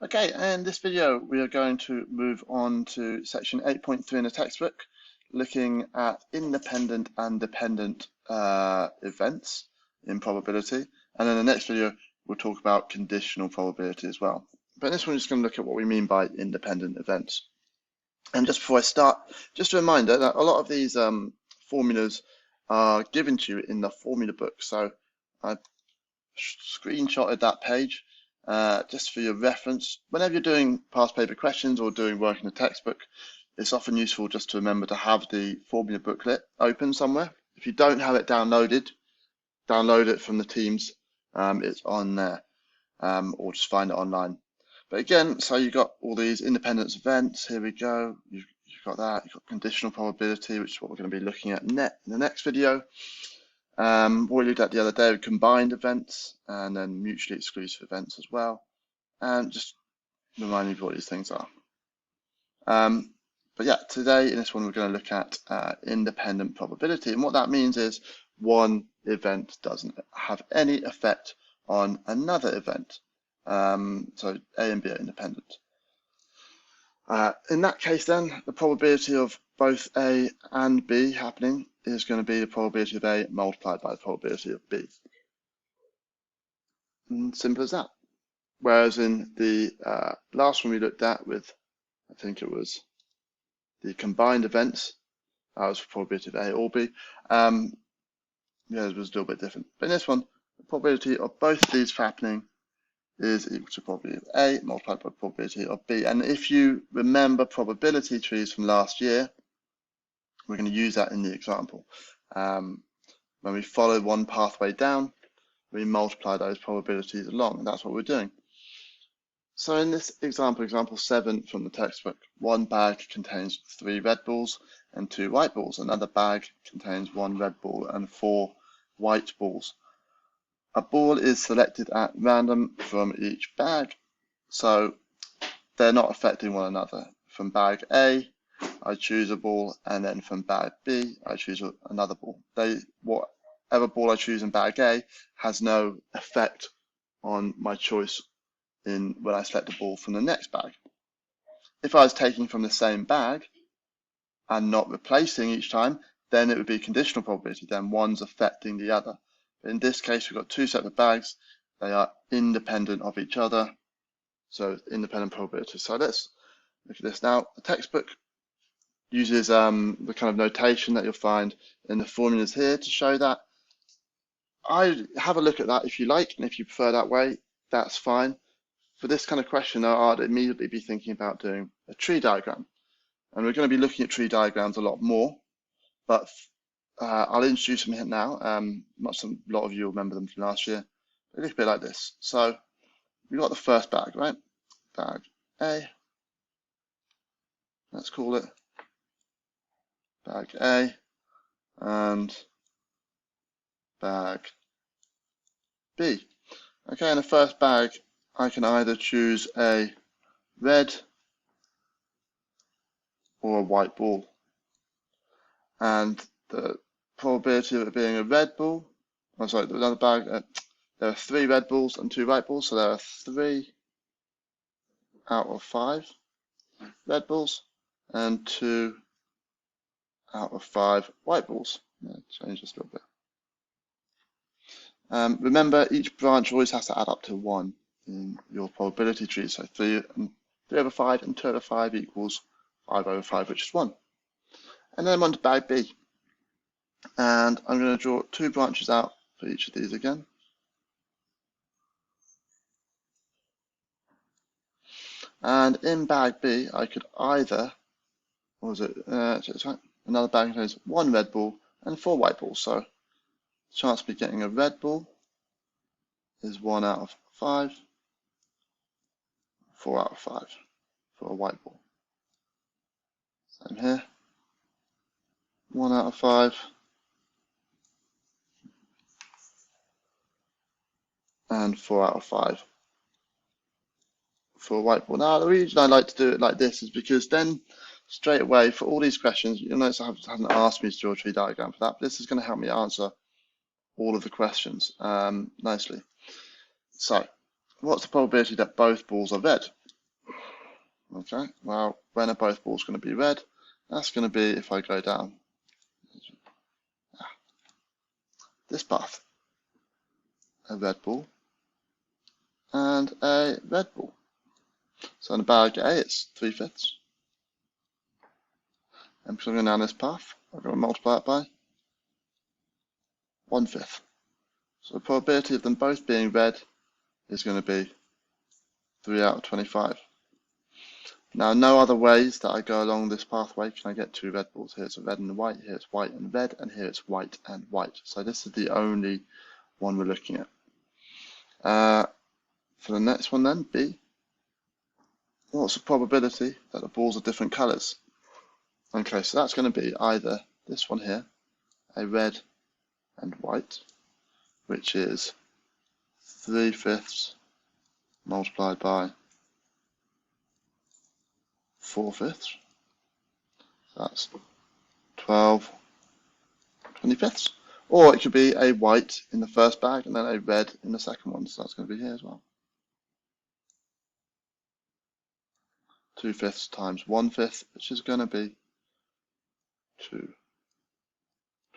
Okay, in this video we are going to move on to section 8.3 in the textbook, looking at independent and dependent events in probability. And in the next video we'll talk about conditional probability as well. But in this one we're just going to look at what we mean by independent events. And just before I start, just a reminder that a lot of these formulas are given to you in the formula book. So I screenshotted that page just for your reference. Whenever you're doing past paper questions or doing work in the textbook, it's often useful just to remember to have the formula booklet open somewhere. If you don't have it downloaded, download it from the Teams. It's on there, or just find it online. But again, so you've got all these independence events. Here we go. You've got that. You've got conditional probability, which is what we're going to be looking at in the next video. What we looked at the other day with combined events and then mutually exclusive events as well. And just remind you of what these things are. But yeah, today in this one, we're going to look at independent probability. And what that means is one event doesn't have any effect on another event. So A and B are independent. In that case, then, the probability of both A and B happening is going to be the probability of A multiplied by the probability of B. And simple as that. Whereas in the last one we looked at with, I think it was the combined events, that was the probability of A or B. Yeah, it was a little bit different. But in this one, the probability of both of these happening is equal to probability of A multiplied by probability of B. And if you remember probability trees from last year, we're going to use that in the example. When we follow one pathway down, we multiply those probabilities along, and that's what we're doing. So in this example, example 7 from the textbook, one bag contains 3 red balls and 2 white balls. Another bag contains 1 red ball and 4 white balls. A ball is selected at random from each bag, so they're not affecting one another. From bag A, I choose a ball, and then from bag B, I choose another ball. Whatever ball I choose in bag A has no effect on my choice when I select a ball from the next bag. If I was taking from the same bag and not replacing each time, then it would be conditional probability, then one's affecting the other. But in this case, we've got 2 separate bags. They are independent of each other, so independent probability. So let's look at this now. The textbook uses the kind of notation that you'll find in the formulas here to show that. I have a look at that if you like, and if you prefer that way, that's fine. For this kind of question, I'd immediately be thinking about doing a tree diagram. And we're going to be looking at tree diagrams a lot more, but I'll introduce them here now. A lot of you will remember them from last year. They look a bit like this. So we've got the first bag, right? Bag A. Let's call it bag A and bag B. Okay, in the first bag, I can either choose a red or a white ball. And the probability of it being a red ball, another bag, there are 3 red balls and 2 white balls, so there are 3 out of 5 red balls and 2 out of 5 white balls. Change this a little bit. Remember, each branch always has to add up to 1 in your probability tree. So 3 over 5 and 2 over 5 equals 5 over 5, which is 1. And then I'm on to bag B. And I'm going to draw 2 branches out for each of these again. And in bag B, I could either, another bag contains 1 red ball and 4 white balls. So the chance of me getting a red ball is 1 out of 5, 4 out of 5 for a white ball. Same here, 1 out of 5, and 4 out of 5 for a white ball. Now, the reason I like to do it like this is because then straight away for all these questions, you'll notice I haven't asked me to draw a tree diagram for that, but this is going to help me answer all of the questions nicely. So, what's the probability that both balls are red? Okay, well, when are both balls going to be red? That's going to be if I go down this path. A red ball and a red ball. So in the bag A, it's 3/5. And because I'm going down this path, I'm going to multiply it by 1/5. So the probability of them both being red is going to be 3 out of 25. Now, no other ways that I go along this pathway can I get two red balls. Here it's a red and a white, here it's white and red, and here it's white and white. So this is the only one we're looking at. For the next one then, B, what's the probability that the balls are different colours? Okay, so that's going to be either this one here, a red and white, which is 3/5 multiplied by 4/5. That's 12 25ths. Or it could be a white in the first bag and then a red in the second one. So that's going to be here as well. 2/5 times 1/5, which is going to be 2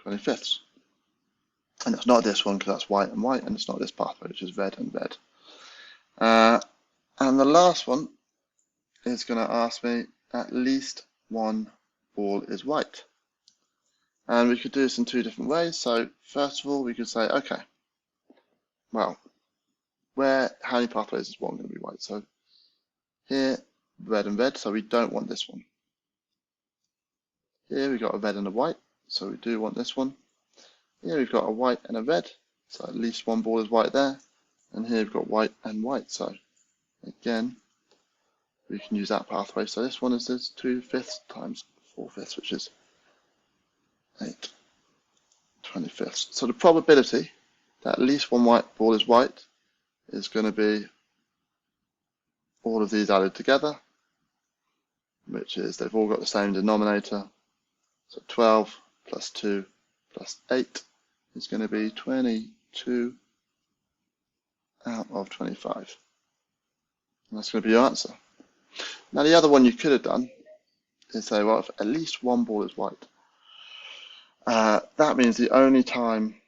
25ths. And it's not this one because that's white and white, and it's not this pathway, which is red and red. And the last one is going to ask me at least one ball is white. And we could do this in two different ways. So first of all, we could say, okay, well, how many pathways is one going to be white? So here, red and red, so we don't want this one. Here we've got a red and a white, so we do want this one. Here we've got a white and a red, so at least one ball is white there. And here we've got white and white, so again, we can use that pathway. So this one is 2/5 times 4/5, which is 8 25ths. So the probability that at least one white ball is white is going to be all of these added together, which is they've all got the same denominator. So 12 plus 2 plus 8 is going to be 22 out of 25. And that's going to be your answer. Now the other one you could have done is say, well, if at least one ball is white, that means the only time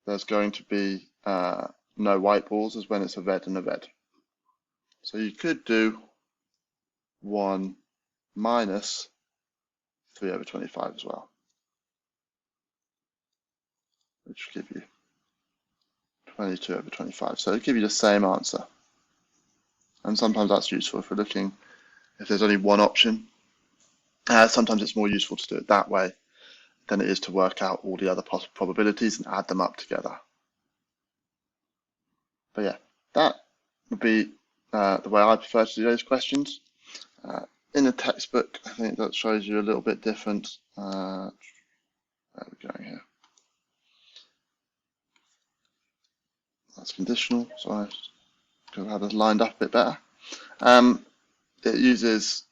there's going to be no white balls is when it's a red and a red. So you could do 1 minus 3/25 as well, which will give you 22/25. So it'll give you the same answer. And sometimes that's useful if we're looking, if there's only one option. Sometimes it's more useful to do it that way than it is to work out all the other possible probabilities and add them up together. But yeah, that would be the way I prefer to do those questions. In the textbook, I think that shows you a little bit different. Where are we going here? That's conditional, so I could have had it lined up a bit better. It uses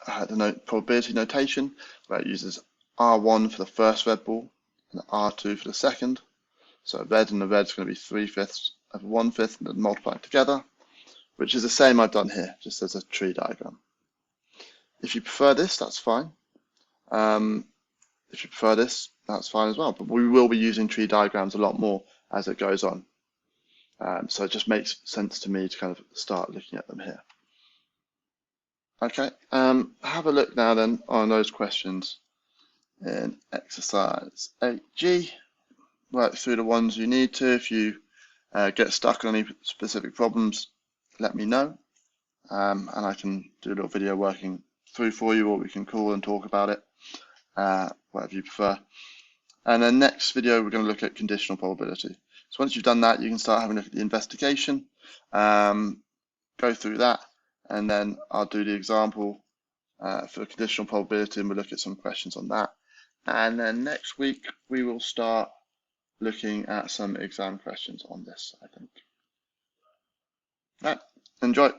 the probability notation, where it uses R1 for the first red ball and R2 for the second. So red and the red is going to be 3/5 of 1/5 and then multiplying together, which is the same I've done here, just as a tree diagram. If you prefer this, that's fine. If you prefer this, that's fine as well. But we will be using tree diagrams a lot more as it goes on. So it just makes sense to me to kind of start looking at them here. Okay, have a look now then on those questions in exercise 8G. Work through the ones you need to. If you get stuck on any specific problems, let me know, and I can do a little video working through for you, or we can call and talk about it, whatever you prefer. And then next video, we're going to look at conditional probability. So once you've done that, you can start having a look at the investigation, go through that, and then I'll do the example for conditional probability, and we'll look at some questions on that. And then next week, we will start looking at some exam questions on this, I think. Right, enjoy.